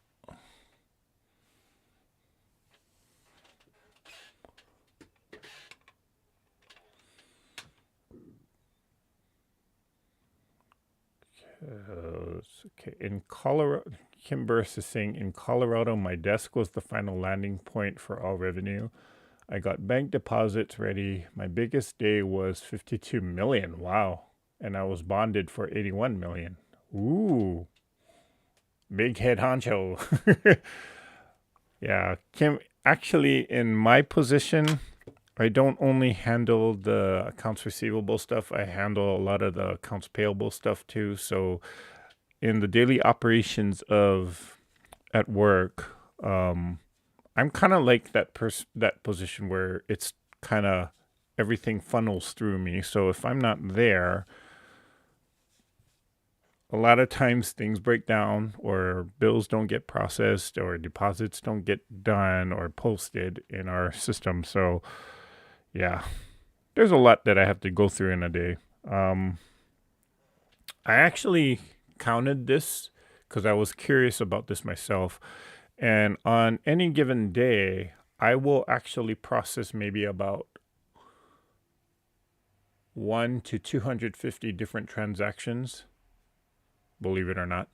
Okay, in Colorado, Kim Burst is saying, in Colorado, my desk was the final landing point for all revenue. I got bank deposits ready. My biggest day was 52 million. Wow. And I was bonded for 81 million. Ooh. Big head honcho. Yeah, Kim, actually, in my position, I don't only handle the accounts receivable stuff, I handle a lot of the accounts payable stuff too. So, in the daily operations of at work, I'm kind of like that position where it's kind of everything funnels through me. So if I'm not there, a lot of times things break down or bills don't get processed or deposits don't get done or posted in our system. So yeah, there's a lot that I have to go through in a day. I actually counted this because I was curious about this myself. And on any given day, I will actually process maybe about 1 to 250 different transactions, believe it or not.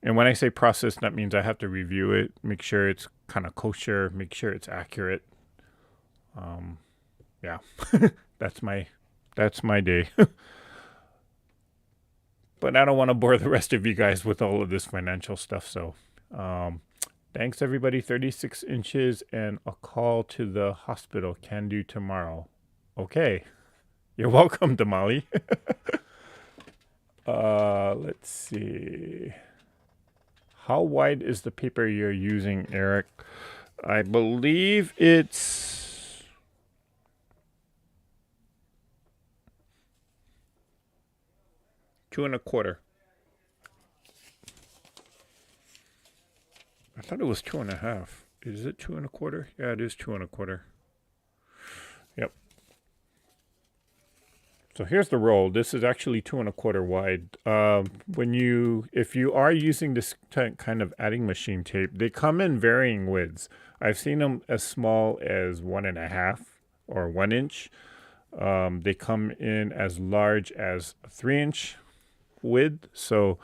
And when I say process, that means I have to review it, make sure it's kind of kosher, make sure it's accurate. Yeah, that's my day. But I don't want to bore the rest of you guys with all of this financial stuff. So, thanks everybody. 36 inches and a call to the hospital can do tomorrow. Okay, you're welcome, Damali. Let's see. How wide is the paper you're using, Eric? I believe it's 2 1/4. I thought it was 2 1/2. Is it 2 1/4? Yeah, it is 2 1/4. Yep. So here's the roll. This is actually 2 1/4 wide. If you are using this kind of adding machine tape, they come in varying widths. I've seen them as small as 1 1/2 or 1 inch. They come in as large as a 3 inch width. So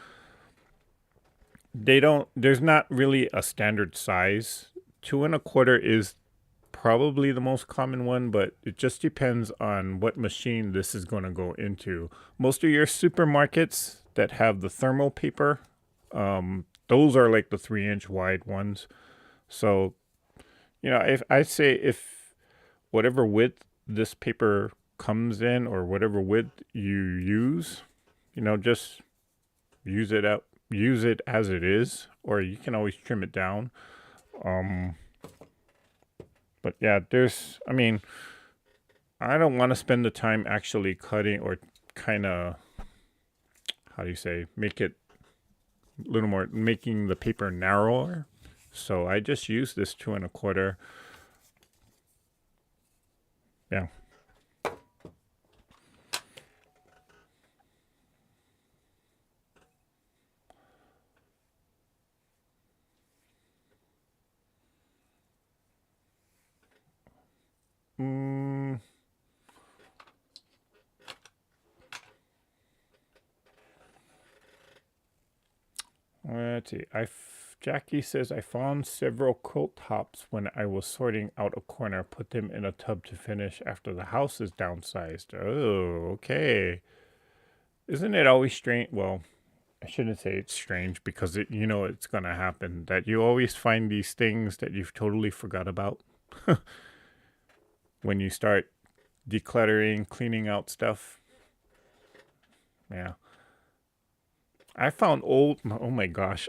there's not really a standard size. 2 1/4 is probably the most common one, but it just depends on what machine this is going to go into. Most of your supermarkets that have the thermal paper, those are like the 3 inch wide ones. So, if I say if whatever width this paper comes in or whatever width you use, just use it as it is, or you can always trim it down. But yeah, I don't want to spend the time actually cutting or kind of, how do you say, make it a little more, making the paper narrower. So I just use this 2 1/4. Yeah. Let's see. Jackie says, I found several quilt tops when I was sorting out a corner. Put them in a tub to finish after the house is downsized. Oh, okay. Isn't it always strange? Well, I shouldn't say it's strange because it's going to happen that you always find these things that you've totally forgot about when you start decluttering, cleaning out stuff. Yeah. I found oh my gosh.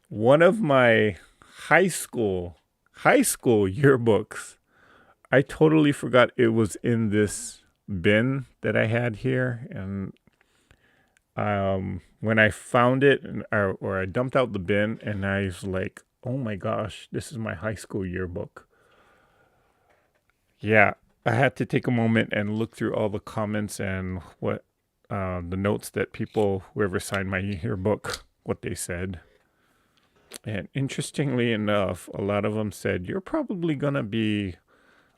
One of my high school yearbooks, I totally forgot it was in this bin that I had here. And when I found it, or I dumped out the bin, and I was like, oh my gosh, this is my high school yearbook. Yeah, I had to take a moment and look through all the comments and what the notes that whoever signed my yearbook, what they said. And interestingly enough, a lot of them said, you're probably going to be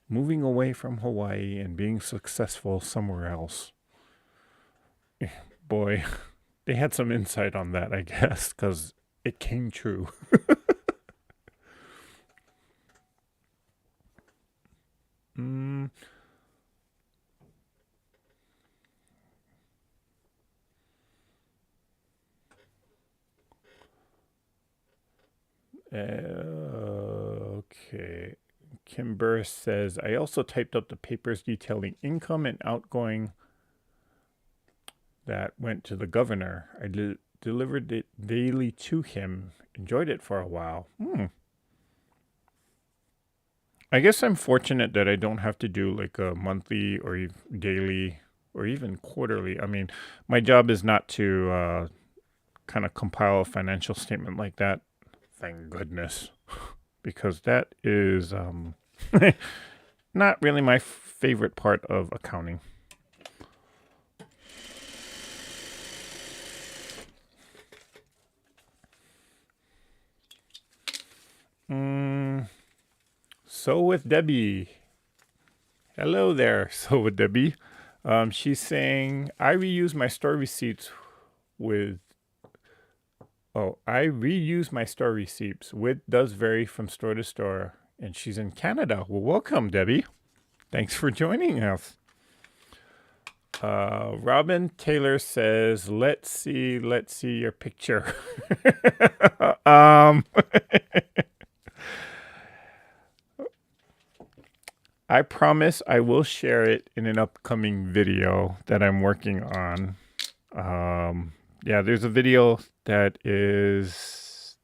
moving away from Hawaii and being successful somewhere else. Boy, they had some insight on that, I guess, because it came true. Okay. Kimber says, I also typed up the papers detailing income and outgoing that went to the governor. I delivered it daily to him. Enjoyed it for a while. I guess I'm fortunate that I don't have to do like a monthly or daily or even quarterly. I mean, my job is not to kind of compile a financial statement like that. Thank goodness. Because that is not really my favorite part of accounting. So with Debbie. Hello there. So with Debbie. She's saying, I reuse my store receipts with Width does vary from store to store, and she's in Canada. Well, welcome, Debbie. Thanks for joining us. Robin Taylor says, let's see your picture. I promise I will share it in an upcoming video that I'm working on. Yeah, there's a video that is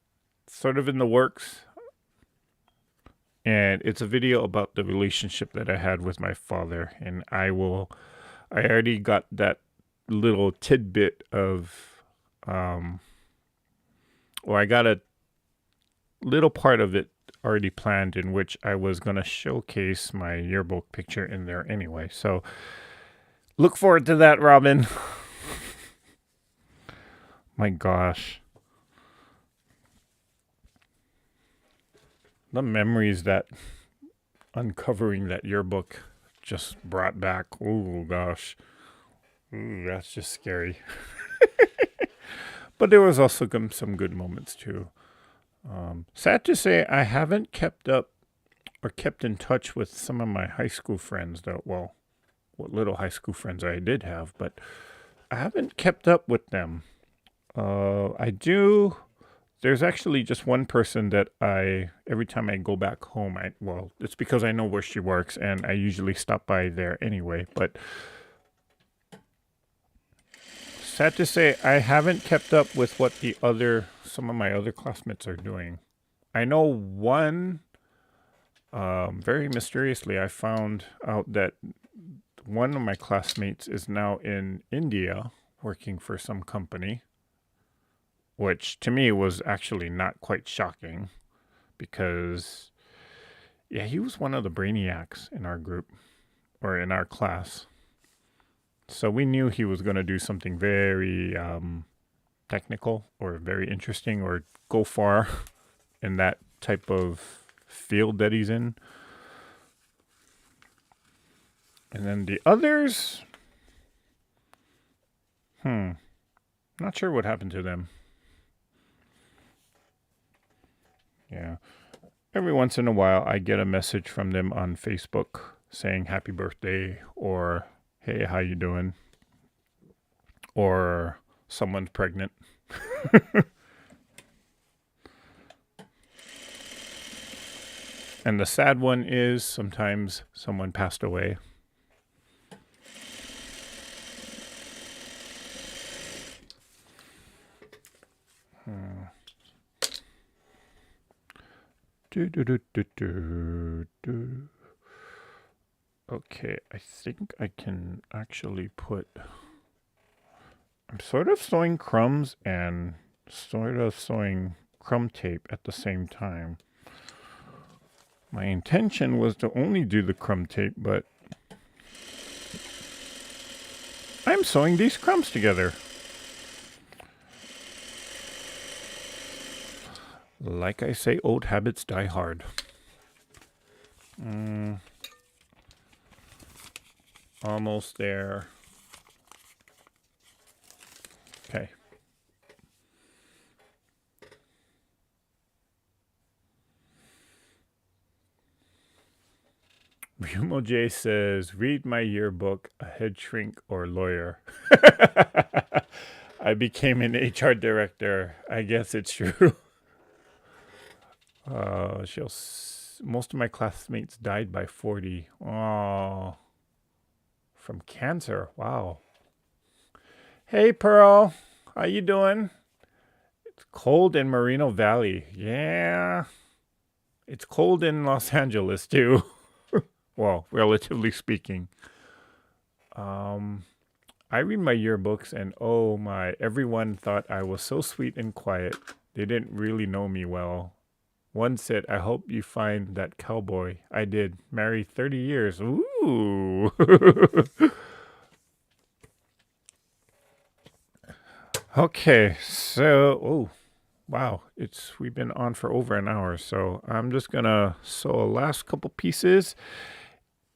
sort of in the works. And it's a video about the relationship that I had with my father. And I already got that little tidbit of, I got a little part of it already planned in which I was going to showcase my yearbook picture in there anyway. So look forward to that, Robin. My gosh. The memories that uncovering that yearbook just brought back. Oh gosh, ooh, that's just scary. But there was also some good moments too. Sad to say, I haven't kept up or kept in touch with some of my high school friends. Though, well, what little high school friends I did have, but I haven't kept up with them. I do. There's actually just one person that every time I go back home, well, it's because I know where she works and I usually stop by there anyway. But sad to say, I haven't kept up with what some of my other classmates are doing. I know one, very mysteriously, I found out that one of my classmates is now in India working for some company, which to me was actually not quite shocking because, yeah, he was one of the brainiacs in our group or in our class. So we knew he was going to do something very technical or very interesting or go far in that type of field that he's in. And then the others, not sure what happened to them. Yeah. Every once in a while, I get a message from them on Facebook saying happy birthday or hey, how you doing? Or someone's pregnant. And the sad one is sometimes someone passed away. Okay, I think I can actually I'm sort of sewing crumbs and sort of sewing crumb tape at the same time. My intention was to only do the crumb tape, but I'm sewing these crumbs together. Like I say, old habits die hard. Almost there. Okay. Ryumo J says, read my yearbook, a head shrink or lawyer. I became an HR director. I guess it's true. Most of my classmates died by 40. Oh, from cancer. Wow. Hey, Pearl. How you doing? It's cold in Moreno Valley. Yeah. It's cold in Los Angeles, too. Well, relatively speaking. I read my yearbooks and oh my, everyone thought I was so sweet and quiet. They didn't really know me well. One said, I hope you find that cowboy. I did. Married 30 years. Ooh. Okay, so, wow, we've been on for over an hour, so I'm just gonna sew a last couple pieces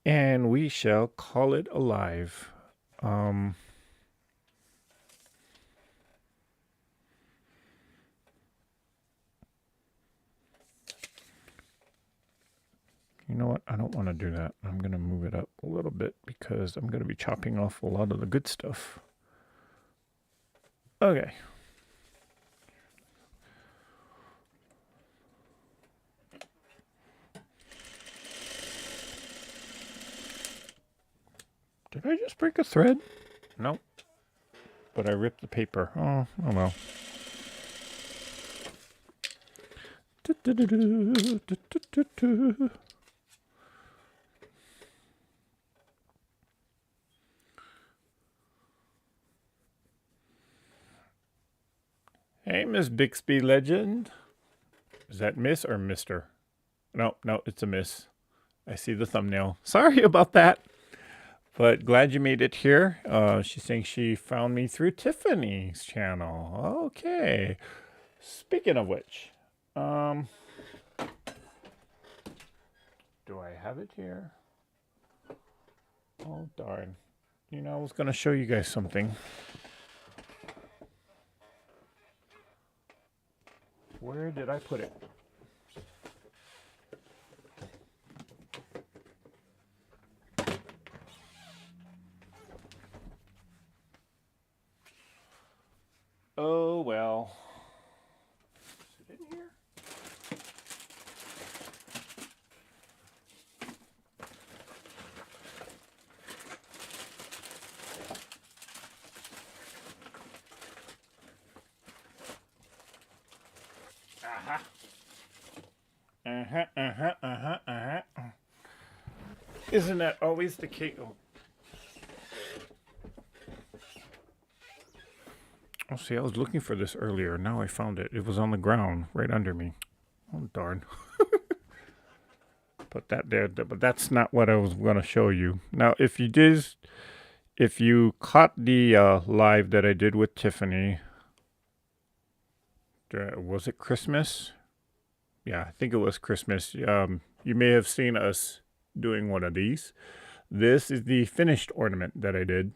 and we shall call it alive. You know what? I don't want to do that. I'm going to move it up a little bit because I'm going to be chopping off a lot of the good stuff. Okay. Did I just break a thread? Nope. But I ripped the paper. Oh well. Hey, Miss Bixby Legend. Is that Miss or Mister? No, it's a Miss. I see the thumbnail. Sorry about that. But glad you made it here. She's saying she found me through Tiffany's channel. Okay. Speaking of which, Do I have it here? Oh, darn. You know, I was going to show you guys something. Where did I put it? Oh, well. Is it in here? Isn't that always the case? Oh, see, I was looking for this earlier. Now I found it. It was on the ground right under me. Oh, darn. Put that there. But that's not what I was going to show you. Now, if you caught the live that I did with Tiffany, was it Christmas? Yeah, I think it was Christmas. You may have seen us doing one of these. This is the finished ornament that I did.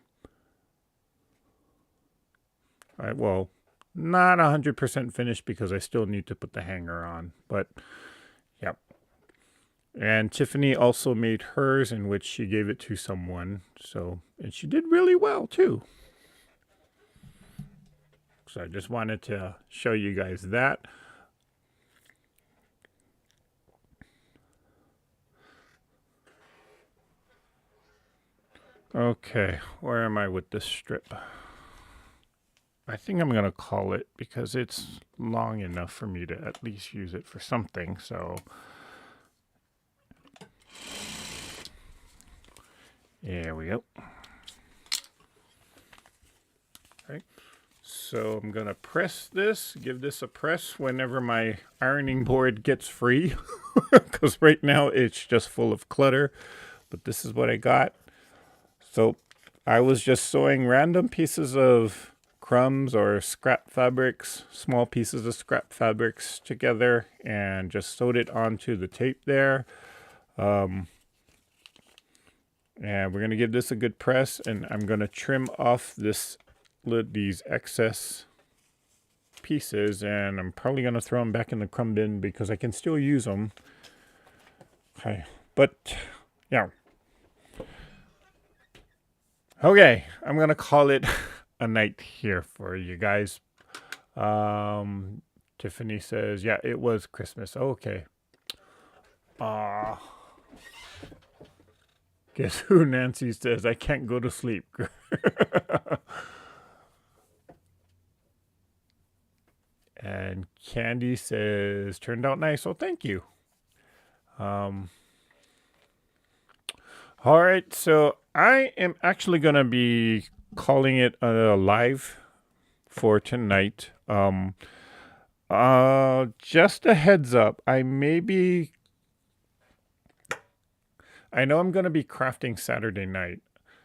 Well, not 100% finished because I still need to put the hanger on, but yeah. And Tiffany also made hers, in which she gave it to someone. So, and she did really well too. So I just wanted to show you guys that. Okay, where am I with this strip? I think I'm going to call it because it's long enough for me to at least use it for something. So, there we go. Right. So I'm going to press this, give this a press whenever my ironing board gets free. Because right now it's just full of clutter. But this is what I got. So I was just sewing random pieces of crumbs or scrap fabrics, small pieces of scrap fabrics together, and just sewed it onto the tape there. And we're going to give this a good press, and I'm going to trim off these excess pieces, and I'm probably going to throw them back in the crumb bin because I can still use them. Okay, but yeah. Okay, I'm going to call it a night here for you guys. Tiffany says, yeah, it was Christmas. Okay. Guess who? Nancy says, I can't go to sleep. And Candy says, turned out nice. Oh, thank you. All right, so I am actually going to be calling it a live for tonight. Just a heads up, I know I'm going to be crafting Saturday night.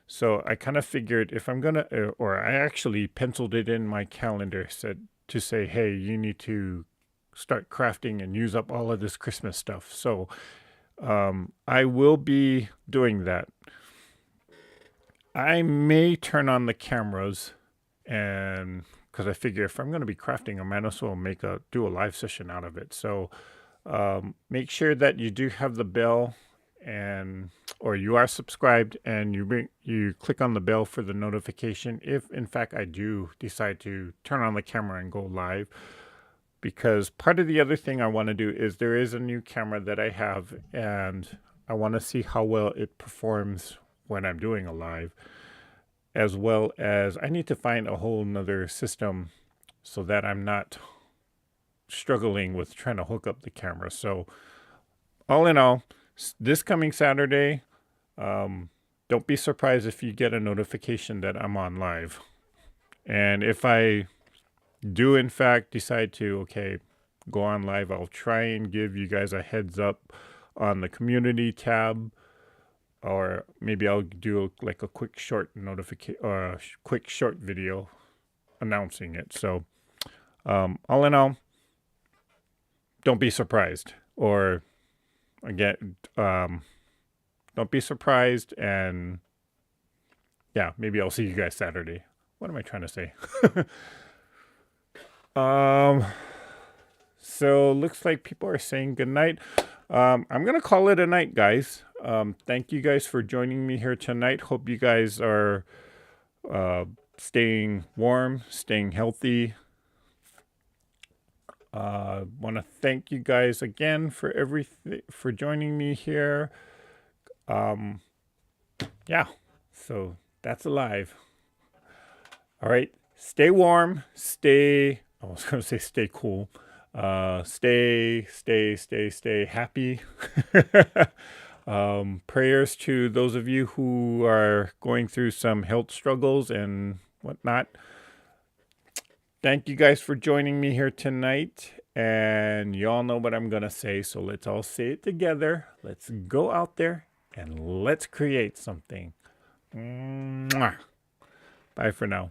So I kind of figured if I'm going to, or I actually penciled it in my calendar, said to say, hey, you need to start crafting and use up all of this Christmas stuff. So I will be doing that. I may turn on the cameras, and because I figure if I'm going to be crafting, I might as well do a live session out of it. So make sure that you do have the bell, or you are subscribed, and you click on the bell for the notification if in fact I do decide to turn on the camera and go live. Because part of the other thing I want to do is there is a new camera that I have, and I want to see how well it performs when I'm doing a live, as well as I need to find a whole nother system so that I'm not struggling with trying to hook up the camera. So all in all, this coming Saturday, don't be surprised if you get a notification that I'm on live. And if I do in fact decide to go on live, I'll try and give you guys a heads up on the community tab, or maybe I'll do like a quick short quick short video announcing it. So all in all, don't be surprised, or again, don't be surprised. And yeah, maybe I'll see you guys Saturday. What am I trying to say? So looks like people are saying good night. I'm going to call it a night, guys. Thank you guys for joining me here tonight. Hope you guys are staying warm, staying healthy. Want to thank you guys again for everything, for joining me here. Yeah, so that's alive. All right, stay warm, I was going to say stay cool. Stay happy. Prayers to those of you who are going through some health struggles and whatnot. Thank you guys for joining me here tonight. And y'all know what I'm going to say, so let's all say it together. Let's go out there and let's create something. Mwah. Bye for now.